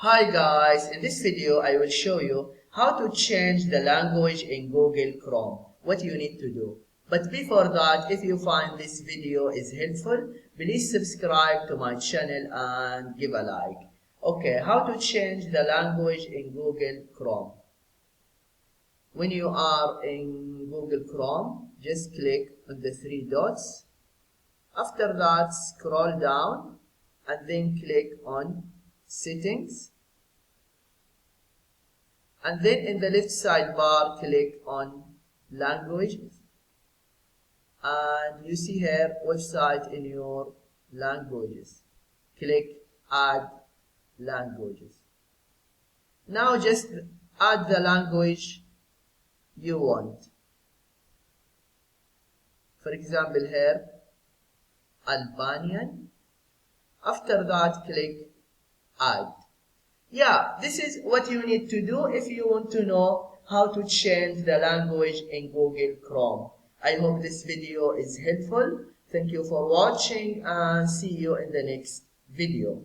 Hi guys, in this video I will show you how to change the language in Google Chrome, what you need to do. But before that, if you find this video is helpful, please subscribe to my channel and give a like. Okay, how to change the language in Google Chrome. When you are in Google Chrome, just click on the three dots. After that, scroll down and then click on Settings. And then in the left sidebar, click on Languages. And you see here, website in your languages. Click Add Languages. Now just add the language you want. For example here, Albanian. After that, click Add. Yeah, this is what you need to do if you want to know how to change the language in Google Chrome. I hope this video is helpful. Thank you for watching and see you in the next video.